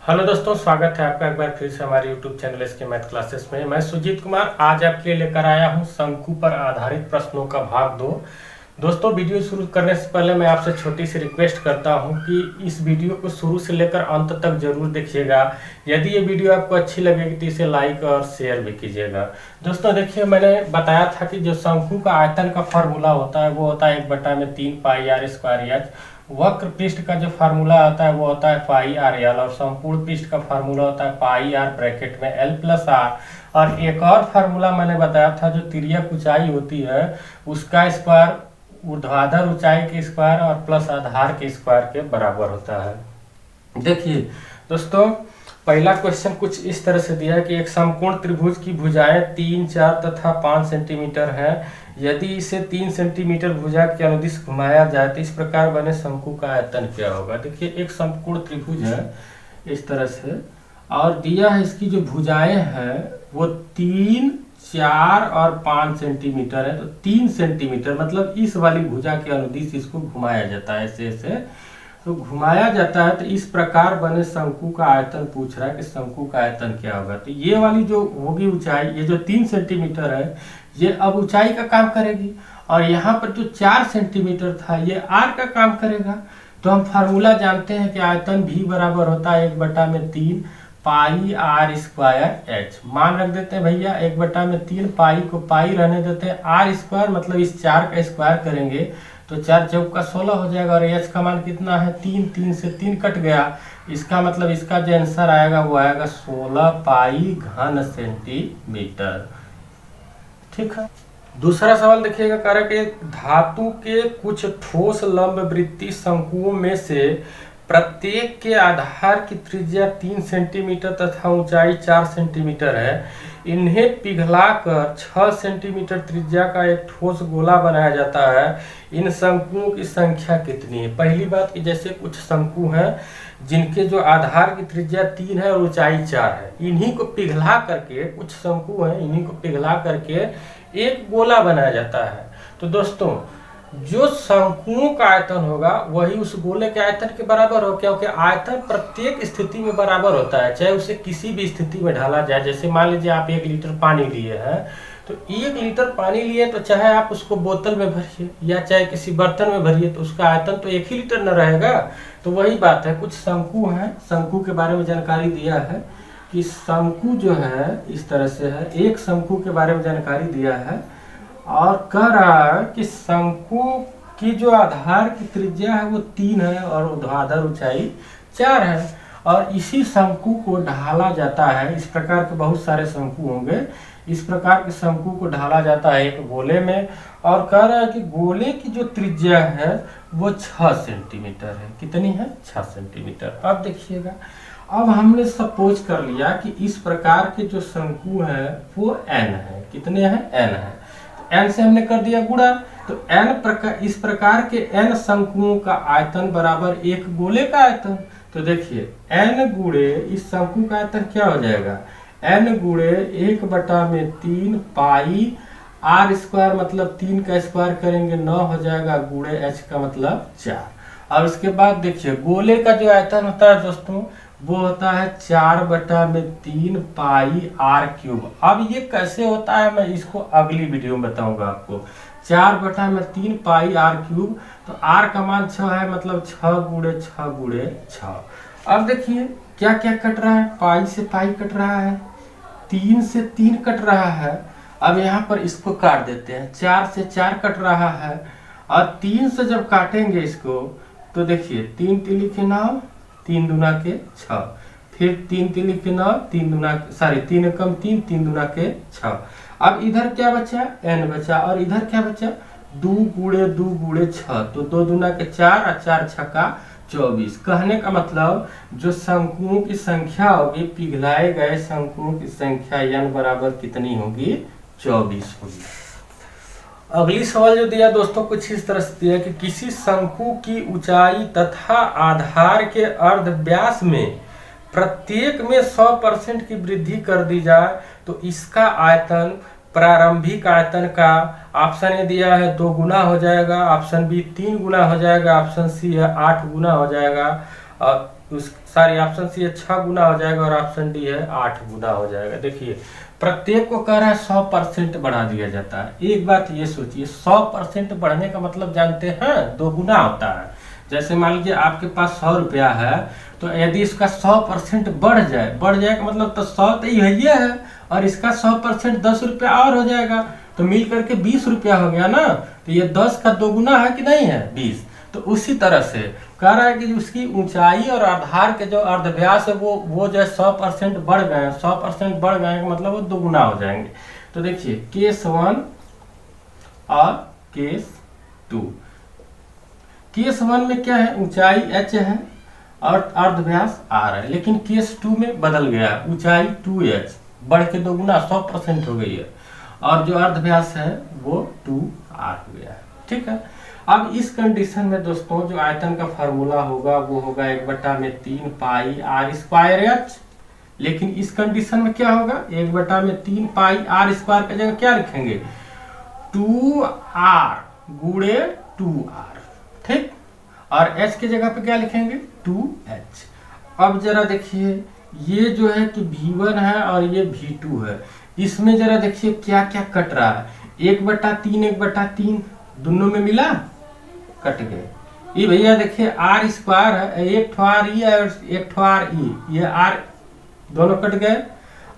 Hello दोस्तों, स्वागत है आपका एक बार फिर से हमारे यूट्यूब चैनल इसके मैथ क्लासेस में। मैं सुजीत कुमार आज आपके लिए लेकर आया हूं शंकु पर आधारित प्रश्नों का भाग 2। दोस्तों, वीडियो शुरू करने से पहले मैं आपसे छोटी सी रिक्वेस्ट करता हूं कि इस वीडियो को शुरू से लेकर अंत तक जरूर देखिएगा। यदि ये वीडियो आपको अच्छी लगेगी तो इसे लाइक और शेयर भी कीजिएगा। दोस्तों देखिए, मैंने बताया था कि जो शंकु का आयतन का फॉर्मूला होता है वो होता है 1/3 पाई आर स्क्वायर एच। वक्र पृष्ठ का जो फार्मूला आता है वो होता है पाई आर एल, और संपूर्ण पृष्ठ का फार्मूला होता है पाई आर ब्रैकेट में एल प्लस आर। और एक और फार्मूला मैंने बताया था, जो तिर्यक ऊंचाई होती है उसका स्क्वायर ऊर्ध्वाधर ऊंचाई के स्क्वायर और प्लस आधार के स्क्वायर के बराबर होता है। देखिए दोस्तों, पहला क्वेश्चन कुछ इस तरह से दिया है कि एक समकोण त्रिभुज की भुजाएं 3, 4 तथा 5 सेंटीमीटर है। यदि इसे 3 सेंटीमीटर भुजा के अनुदिश घुमाया जाए तो इस प्रकार बने शंकु का आयतन क्या होगा। देखिए, एक समकोण त्रिभुज है इस तरह से, और दिया है इसकी जो भुजाएं हैं वो 3, 4 और 5 सेंटीमीटर है। तो 3 सेंटीमीटर मतलब इस वाली भुजा के अनुदिश इसको घुमाया जाता है, ऐसे ऐसे तो घुमाया जाता है। तो इस प्रकार बने शंकु का आयतन पूछ रहा है कि शंकु का आयतन क्या होगा। तो ये वाली जो होगी ऊंचाई, ये जो 3 सेंटीमीटर है ये अब ऊंचाई का काम करेगी, और यहाँ पर जो 4 सेंटीमीटर था ये आर का काम करेगा। तो हम फार्मूला जानते हैं कि आयतन भी बराबर होता है 1/3 पाई आर स्क्वायर एच। मान रख देते हैं भैया 1/3, पाई को पाई रहने देते हैं, आर स्क्वायर मतलब इस 4 का स्क्वायर करेंगे तो 4 चौका 16 हो जाएगा, और एच का मान कितना है 3, 3 से 3 कट गया। इसका मतलब इसका जो आंसर आएगा वो आएगा 16 पाई घन सेंटीमीटर। ठीक है। दूसरा सवाल देखिएगा, कह रहा है कि धातु के कुछ ठोस लंबवृत्तीय शंकुओं में से प्रत्येक के आधार की त्रिज्या 3 सेंटीमीटर तथा ऊंचाई 4 सेंटीमीटर है। इन्हें पिघलाकर 6 सेंटीमीटर त्रिज्या का एक ठोस गोला बनाया जाता है। इन शंकुओं की संख्या कितनी है। पहली बात कि जैसे कुछ शंकु हैं जिनके जो आधार की त्रिज्या 3 है और ऊंचाई 4 है, इन्हीं को पिघला करके, कुछ शंकु हैं इन्हीं को पिघला करके एक गोला बनाया जाता है। तो दोस्तों, जो शंकुओं का आयतन होगा वही उस गोले के आयतन के बराबर हो, क्योंकि आयतन प्रत्येक स्थिति में बराबर होता है, चाहे उसे किसी भी स्थिति में ढाला जाए। जैसे मान लीजिए आप 1 लीटर पानी लिए हैं, तो 1 लीटर पानी लिए तो चाहे आप उसको बोतल में भरिए या चाहे किसी बर्तन में भरिए तो उसका आयतन तो 1 ही लीटर न रहेगा। तो वही बात है, कुछ शंकु हैं, शंकु के बारे में जानकारी दिया है कि शंकु जो है इस तरह से है। एक शंकु के बारे में जानकारी दिया है और कह रहा है कि शंकु की जो आधार की त्रिज्या है वो 3 है और ऊर्ध्वाधर ऊंचाई 4 है, और इसी शंकु को ढाला जाता है। इस प्रकार के बहुत सारे शंकु होंगे, इस प्रकार के शंकु को ढाला जाता है एक गोले में, और कह रहा है कि गोले की जो त्रिज्या है वो 6 सेंटीमीटर है। कितनी है? 6 सेंटीमीटर। अब देखिएगा, अब हमने सपोज कर लिया कि इस प्रकार के जो शंकु है वो n है। कितने हैं? n है। n से हमने कर दिया गुणा, तो इस प्रकार के n शंकुओं का आयतन बराबर एक गोले का आयतन। तो देखिए n गुणे इस शंकु का आयतन क्या हो जाएगा, n गुणे 1/3 पाई आर स्क्वायर मतलब 3 का स्क्वायर करेंगे 9 हो जाएगा, गुणे h का मतलब 4। और उसके बाद देखिए गोले का जो आयतन होता है दोस्तों वो होता है 4/3 पाई आर क्यूब। अब ये कैसे होता है मैं इसको अगली वीडियो में बताऊंगा आपको। 4/3 पाई आर क्यूब, तो आर का मान 6 है मतलब 6 गुणे 6 गुणे 6। अब देखिए क्या क्या कट रहा है, पाई से पाई कट रहा है, 3 से 3 कट रहा है। अब यहाँ पर इसको काट देते हैं, 4 से 4 कट रहा है, और 3 से जब काटेंगे इसको तो देखिए 3 तिली के 9, 3 दूना के 6, फिर 3 तिली के 9, 3 कम 3, 3 दूना के 6। अब इधर क्या बचा? n बचा, और इधर क्या बचा? 2 गुणे 2 गुणे 6, तो 2 दूना के 4 और 4 छक्का 24। कहने का मतलब जो शंकुओं की संख्या होगी, पिघलाए गए शंकुओं की संख्या n बराबर कितनी होगी? 24 होगी। अगली सवाल जो दिया दोस्तों कुछ इस तरह से दिया कि किसी शंकु की ऊंचाई तथा आधार के अर्ध व्यास में प्रत्येक में 100% की वृद्धि कर दी जाए तो इसका आयतन प्रारंभिक आयतन का, ऑप्शन ए दिया है 2 गुना हो जाएगा, ऑप्शन बी 3 गुना हो जाएगा, ऑप्शन सी है 8 गुना हो जाएगा, और तो सारी ऑप्शन सी 6 गुना हो जाएगा और ऑप्शन डी है 8 गुना हो जाएगा। देखिए प्रत्येक को कह रहा है 100% बढ़ा दिया जाता है। एक बात ये सोचिए, 100% बढ़ने का मतलब जानते हैं 2 गुना होता है। जैसे मान लीजिए आपके पास 100 रुपया है, तो यदि इसका 100% बढ़ जाए का मतलब तो 100 तो यही है, और इसका 100% 10 रुपया और हो जाएगा, तो मिल करके 20 रुपया हो गया ना। तो ये 10 का 2 गुना है कि नहीं है, 20। तो उसी तरह से कह रहा है कि उसकी ऊंचाई और आधार के जो अर्धव्यास है वो जो है 100% बढ़ गए हैं। 100% बढ़ गए हैं मतलब वो 2 गुना हो जाएंगे। तो देखिए केस 1 और केस 2। केस 1 में क्या है, ऊंचाई h है और अर्धव्यास r है, लेकिन केस 2 में बदल गया, ऊंचाई 2h बढ़ के 2 गुना 100% हो गई है, और जो अर्धव्यास है वो 2r हो गया है। ठीक है, अब इस कंडीशन में दोस्तों जो आयतन का फार्मूला होगा वो होगा 1/3 पाई r स्क्वायर h। लेकिन इस कंडीशन में क्या होगा, 1/3 पाई r स्क्वायर की जगह क्या लिखेंगे, 2r गुणे 2r। ठीक, और h की जगह पे क्या लिखेंगे, 2h। अब जरा देखिए ये जो है कि V1 है और ये V2 है, इसमें जरा देखिए क्या क्या कट रहा है। 1/3 दोनों में मिला, कट गए। ये भैया देखिए r स्क्वायर है, एक ठो r ई है और एक ठो r ई, ये r दोनों कट गए,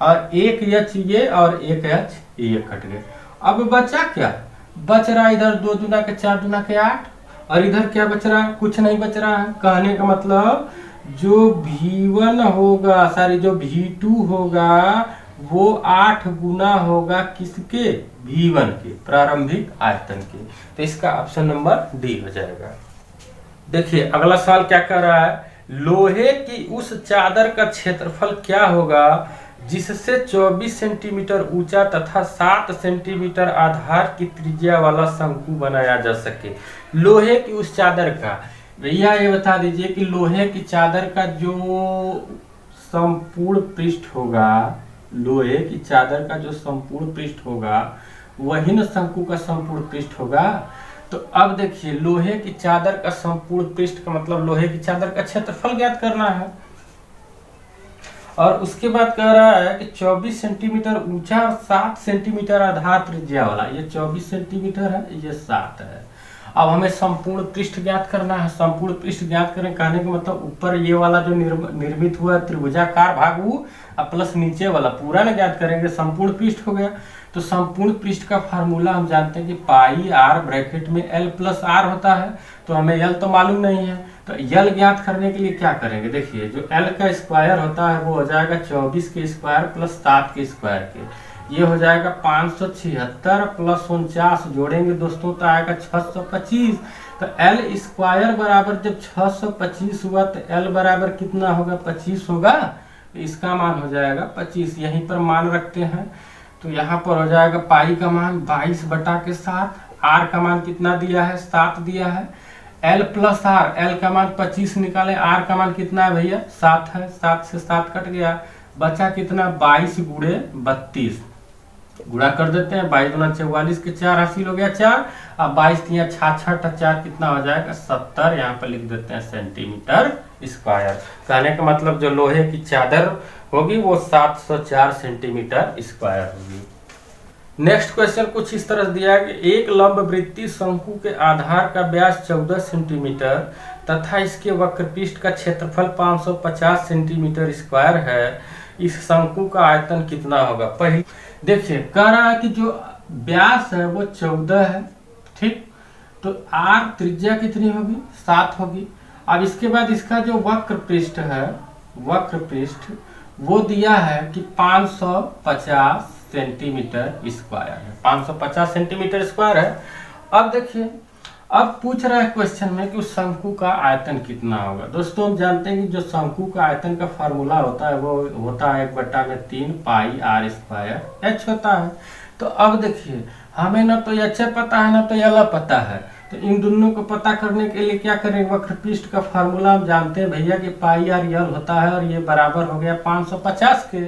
और एक h ये और एक h ये कट गए। अब बचा क्या, बच रहा इधर 2 दूना के 4 दूना के 8, और इधर क्या बच रहा है, कुछ नहीं बच रहा है। कहने का मतलब जो V1 होगा, जो V2 होगा वो 8 गुना होगा किसके, V1 के, प्रारंभिक आयतन के। तो इसका ऑप्शन नंबर डी हो जाएगा। देखिए अगला सवाल क्या कर रहा है, लोहे की उस चादर का क्षेत्रफल क्या होगा जिससे 24 सेंटीमीटर ऊंचा तथा 7 सेंटीमीटर आधार की त्रिज्या वाला शंकु बनाया जा सके। लोहे की उस चादर का, भैया ये बता दीजिए कि लोहे की चादर का जो संपूर्ण पृष्ठ होगा, लोहे की चादर का जो संपूर्ण पृष्ठ होगा वही न शंकु का संपूर्ण पृष्ठ होगा। तो अब देखिए लोहे की चादर का संपूर्ण पृष्ठ का मतलब लोहे की चादर का क्षेत्रफल ज्ञात करना है, और उसके बाद कह रहा है कि 24 सेंटीमीटर ऊंचा और 7 सेंटीमीटर आधार त्रिज्या वाला। ये 24 सेंटीमीटर है, ये 7 है। अब हमें संपूर्ण पृष्ठ ज्ञात करना है। संपूर्ण पृष्ठ ज्ञात करें कहने का मतलब ऊपर ये वाला जो निर्मित हुआ त्रिभुजाकार भाग वो प्लस नीचे वाला पूरा ना ज्ञात करेंगे, संपूर्ण पृष्ठ हो गया। तो संपूर्ण पृष्ठ का फार्मूला हम जानते हैं कि पाई r ब्रैकेट में l प्लस r होता है, तो हमें l तो मालूम नहीं है, तो l ज्ञात करने के लिए क्या करेंगे, देखिए जो l का स्क्वायर होता है वो हो जाएगा 24 के स्क्वायर प्लस 7 के स्क्वायर के, ये हो जाएगा 576 प्लस 49 जोड़ेंगे दोस्तों तो आएगा 625। तो l स्क्वायर बराबर जब 625 हुआ तो l बराबर कितना होगा, 25 होगा, तो इसका मान हो जाएगा 25। यहीं पर मान रखते हैं, तो यहाँ पर हो जाएगा पाई का मान 22/7, r का मान कितना दिया है, 7 दिया है, l प्लस r, l का मान 25 निकाले, r का मान कितना है भैया 7 है, 7 से 7 कट गया, बचा कितना 22 गुणे 32, गुणा कर देते हैं, 22 दूना 44 के 4 हासिल हो गया 4, अब 22 तिया 66 4 कितना हो जाएगा 70, यहाँ पर लिख देते हैं सेंटीमीटर स्क्वायर। कहने का मतलब जो लोहे की चादर होगी वो 704 सेंटीमीटर स्क्वायर होगी। नेक्स्ट क्वेश्चन कुछ इस तरह दिया है कि एक लंबवृत्तीय शंकु के आधार का व्यास 14 सेंटीमीटर तथा इसके वक्रपृष्ठ का क्षेत्रफल 550 सेंटीमीटर स्क्वायर है, इस शंकु का आयतन कितना होगा। पहले देखिए कह रहा है कि जो व्यास है वो 14 है, ठीक, तो r त्रिज्या कितनी होगी 7 होगी। अब इसके बाद इसका जो वक्रपृष्ठ है, वक्रपृष्ठ वो दिया है कि 550 सेंटीमीटर स्क्वायर है, 550 सेंटीमीटर स्क्वायर है। अब देखिए अब पूछ रहा है क्वेश्चन में कि उस शंकु का आयतन कितना होगा। दोस्तों हम जानते हैं कि जो शंकु का आयतन का फार्मूला होता है वो होता है 1/3 पाई r स्क्वायर h होता है। तो अब देखिए हमें ना तो h पता है ना तो l पता है, तो इन दोनों को पता करने के लिए क्या करेंगे, वक्रपृष्ठ का फार्मूला हम जानते हैं भैया कि पाई r l होता है, और ये बराबर हो गया 550 के।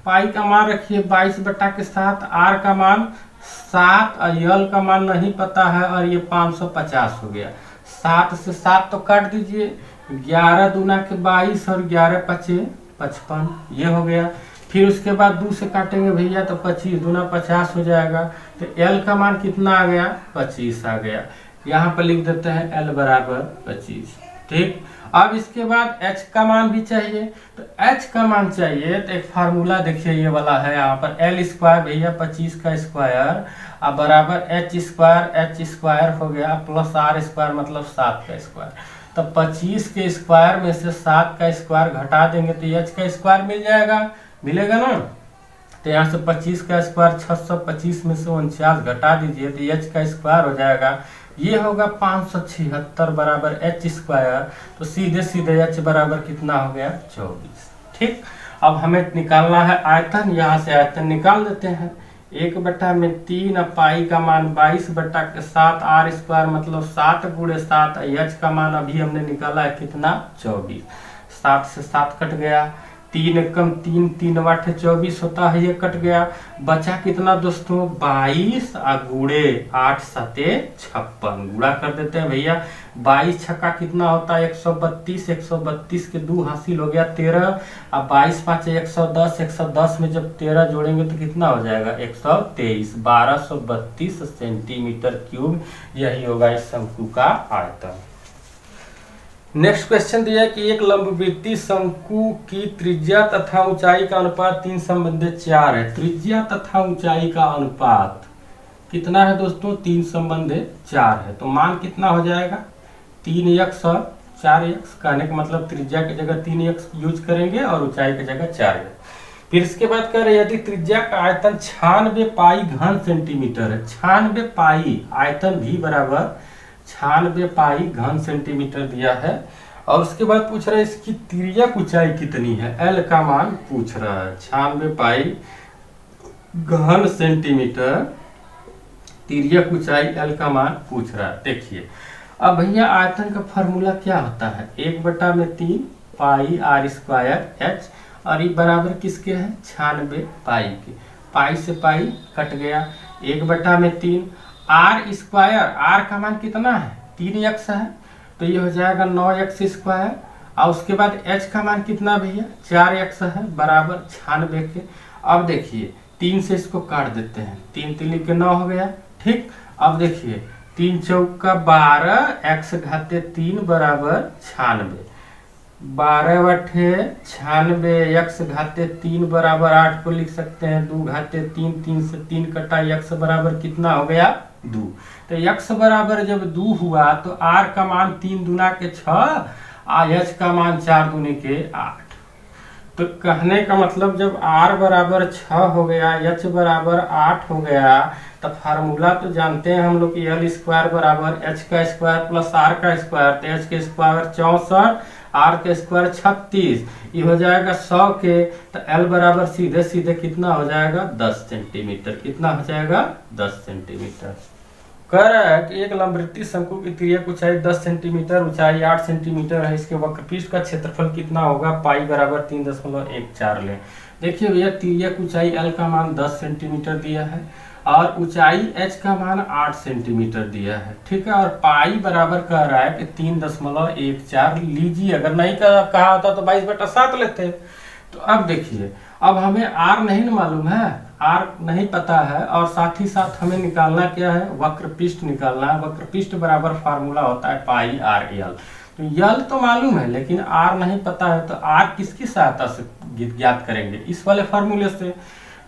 पाई का मान रखिए 22/7, r का मान 7 और l का मान नहीं पता है, और ये 550 हो गया। 7 से 7 तो काट दीजिए, 11 दूना के 22 और 11 पचे 55, ये हो गया। फिर उसके बाद 2 से काटेंगे भैया तो 25 दूना 50 हो जाएगा। तो L का मान कितना आ गया? 25 आ गया। यहाँ पर लिख देते हैं L बराबर 25। ठीक, अब इसके बाद H का मान भी चाहिए। तो H का मान चाहिए तो एक फार्मूला देखिए ये वाला है यहाँ पर, L स्क्वायर भैया 25 का स्क्वायर अब बराबर H स्क्वायर हो गया प्लस R स्क्वायर मतलब 7 का स्क्वायर। तो 25 के स्क्वायर में से 7 का स्क्वायर घटा देंगे तो H का स्क्वायर मिल जाएगा, मिलेगा ना। तो यहाँ से 25 का स्क्वायर 625 में से 49 घटा दीजिए तो H का स्क्वायर हो जाएगा, ये होगा 576 बराबर H स्क्वायर। तो सीधे सीधे H बराबर कितना हो गया? 24। ठीक, अब हमें निकालना है आयतन, यहाँ से आयतन निकाल देते हैं। 1/3 पाई का मान 22/7 R स्क्वायर मतलब 7 × 7। H का मान अभी हमने निकाला है कितना? 24। 7 से 7 कट गया, 3 एकम 3, 3 वाट 24 होता है, ये कट गया। बचा कितना दोस्तों? 22 गुड़े 8 सते 56, गुड़ा कर देते हैं भैया। 22 छक्का कितना होता है? 132, 132 के 2 हासिल हो गया 13। अब 22 5 110, 110 में जब 13 जोड़ेंगे तो कितना हो जाएगा? 123, 1232 सेंटीमीटर क्यूब। यही होगा इस शंकु का आयतन। नेक्स्ट क्वेश्चन दिया है कि एक लंबवृत्तीय शंकु की त्रिज्या तथा ऊंचाई का अनुपात 3 संबंधित 4 है। त्रिज्या तथा ऊंचाई का अनुपात कितना है दोस्तों? 3 संबंधित 4 है। तो मान कितना हो जाएगा? 3x और 4x। कहने का मतलब त्रिज्या की जगह 3x यूज करेंगे और ऊंचाई की जगह 4x। फिर इसके बाद कह रहे यदि त्रिज्या का आयतन 96 पाई घन सेंटीमीटर है, 96 पाई आयतन भी बराबर 96 पाई घन सेंटीमीटर दिया है, और उसके बाद पूछ रहा है इसकी तिर्यक ऊंचाई कितनी है? L का मान पूछ रहा है। 96 पाई घन सेंटीमीटर तिर्यक ऊंचाई L का मान पूछ रहा है। देखिए अब भैया आयतन का फॉर्मूला क्या होता है? 1/3 पाई R स्क्वायर H, और ये बराबर किसके है? 96 पाई के। पाई से पाई कट गया, 1/3 R स्क्वायर, R का मान कितना है? 3x है, तो ये हो जाएगा 9x स्क्वायर। और उसके बाद H का मान कितना भैया? 4x है बराबर 96 के। अब देखिए 3 से इसको काट देते हैं, 3 3 के 9 हो गया। ठीक, अब देखिए 3 चौका 12 x घाते 3 बराबर 96, 12/96 x घाते 3 बराबर 8 को लिख सकते हैं 2 घाते 3, 3 से 3 कटा, x बराबर कितना हो गया? 2। तो x बराबर जब 2 हुआ तो r का मान 3 दूना के 6 और h का मान 4 दूनी के 8। तो कहने का मतलब जब r बराबर 6 हो गया, h बराबर 8 हो गया, तो फार्मूला तो जानते हैं हम लोग कि L स्क्वायर बराबर H का स्क्वायर प्लस R का स्क्वायर। तो H के स्क्वायर 64, R के स्क्वायर 36, ये हो जाएगा 100 के। तो L बराबर सीधे सीधे कितना हो जाएगा? 10 सेंटीमीटर। कितना हो जाएगा? 10 सेंटीमीटर। कह रहा है कि एक लंबवृत्तीय शंकु की तिर्यक ऊंचाई 10 सेंटीमीटर, ऊंचाई 8 सेंटीमीटर है। इसके वक्रपृष्ठ का क्षेत्रफल कितना होगा? पाई बराबर 3.14 लें। देखिए भैया तिर्यक ऊंचाई L का मान 10 सेंटीमीटर दिया है और ऊंचाई H का मान 8 सेंटीमीटर दिया है। ठीक है, और पाई बराबर कह रहा है कि 3.14 लीजिए। अगर नहीं कहा होता तो 22/7 लेते। तो अब देखिए, अब हमें R नहीं मालूम है, R नहीं पता है, और साथ ही साथ हमें निकालना क्या है? वक्रपृष्ठ निकालना है। वक्रपृष्ठ बराबर फार्मूला होता है पाई R L। तो L तो मालूम है लेकिन R नहीं पता है, तो R किसकी सहायता से ज्ञात करेंगे? इस वाले फार्मूले से।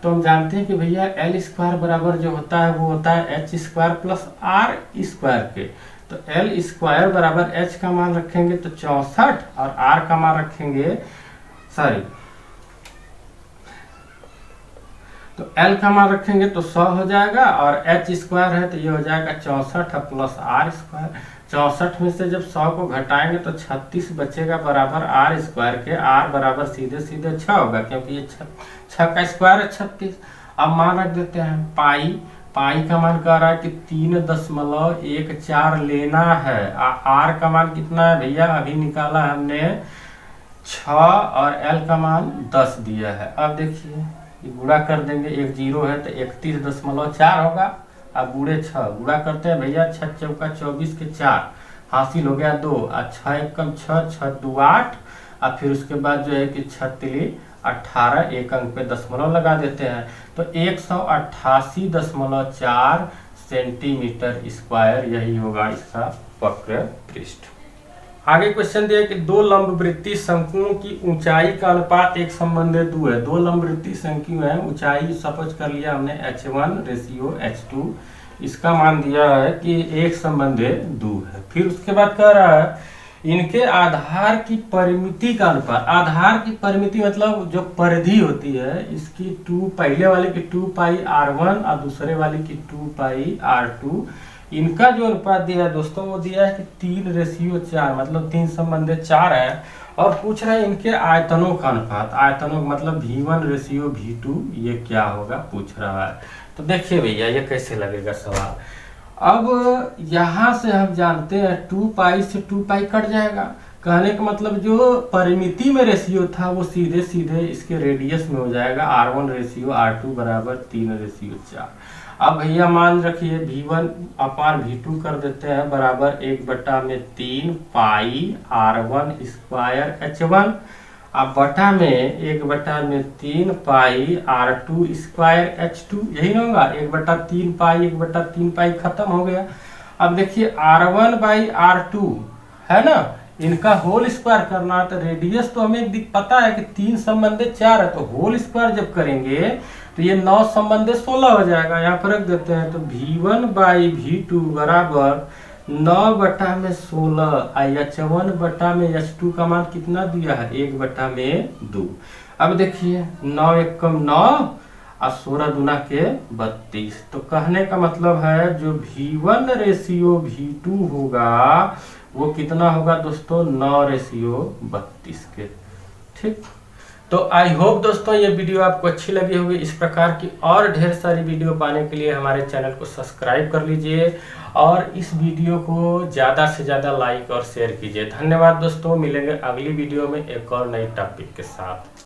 तो हम जानते हैं कि भैया L स्क्वायर बराबर जो होता है वो होता है H square plus R square के। तो L स्क्वायर बराबर H का मान रखेंगे तो 64 और R का मान रखेंगे, तो L का मान रखेंगे तो 100 हो जाएगा, और H स्क्वायर है तो ये हो जाएगा 64 प्लस R स्क्वायर। 64 में से जब 100 को घटाएंगे तो 36 बचेगा बराबर R स्क्वायर के। R बराबर सीधे सीधे 6 होगा क्योंकि ये 6 का स्क्वायर है 36। अब मान रख देते हैं पाई। पाई का मान कह रहा है कि 3.14 लेना है। R का मान कितना है भैया? अभी निकाला हमने 6 और L का मान 10 दिया है। अब देखिए ये गुणा कर देंगे, 1 0 है तो 31.4 होगा। अब गुड़े 6 गुणा करते हैं भैया, 6 चौका 24 के 4, हासिल हो गया 2 और 6 एकम 6, 6 2 8 और फिर उसके बाद जो है कि 6 तिली 18, एक अंक पे दशमलव लगा देते हैं तो 188.4 सेंटीमीटर स्क्वायर यही होगा इसका वक्र पृष्ठ। आगे क्वेश्चन दिया कि दो लंबवृत्तीय शंकुओं की ऊंचाई का अनुपात एक संबंधित 2 है। दो लंबवृत्तीय शंकु है, ऊंचाई सपोज कर लिया हमने h1:h2, इसका मान दिया है कि एक संबंधित 2 है। फिर उसके बाद कह रहा है इनके आधार की परिमिति का अनुपात। आधार की परिमिति मतलब जो परिधि होती है इसकी 2, पहले वाले की 2 पाई r1 और दूसरे वाले की 2 पाई r2। इनका जो अनुपात दिया है दोस्तों वो दिया है कि 3:4, मतलब 3 संबंधित 4 है। और पूछ रहे हैं इनके आयतनों का अनुपात। आयतनों मतलब v1:v2 ये क्या होगा पूछ रहा है। तो देखिए भैया ये कैसे लगेगा सवाल। अब यहाँ से हम जानते हैं 2 पाई से 2 पाई कट जाएगा। कहने का मतलब जो परिमिति में रेशियो था वो सीधे सीधे इसके रेडियस में हो जाएगा। r1:r2 बराबर 3:4। अब भैया मान रखिए v1/v2 कर देते हैं बराबर 1/3 पाई r1² h1 अब बटा में 1/3 पाई r2² h2, यही ना होगा। 1/3 पाई 1/3 पाई खत्म हो गया। अब देखिए r1/r2 है ना, इनका होल स्क्वायर करना है तो रेडियस तो हमें पता है कि 3 संबंधित 4 है तो होल स्क्वायर जब करेंगे तो ये 9 संबंधित 16 हो जाएगा। यहाँ पर रख देते हैं तो v1/v2 बराबर 9/16 h1/h2 का मान कितना दिया है 1/2। अब देखिए 9 एकम 9 और 16 दूना के 32। तो कहने का मतलब है जो v1:v2 होगा वो कितना होगा दोस्तों 9:32 के। ठीक, तो आई होप दोस्तों ये वीडियो आपको अच्छी लगी होगी। इस प्रकार की और ढेर सारी वीडियो पाने के लिए हमारे चैनल को सब्सक्राइब कर लीजिए और इस वीडियो को ज़्यादा से ज़्यादा लाइक और शेयर कीजिए। धन्यवाद दोस्तों, मिलेंगे अगली वीडियो में एक और नई टॉपिक के साथ।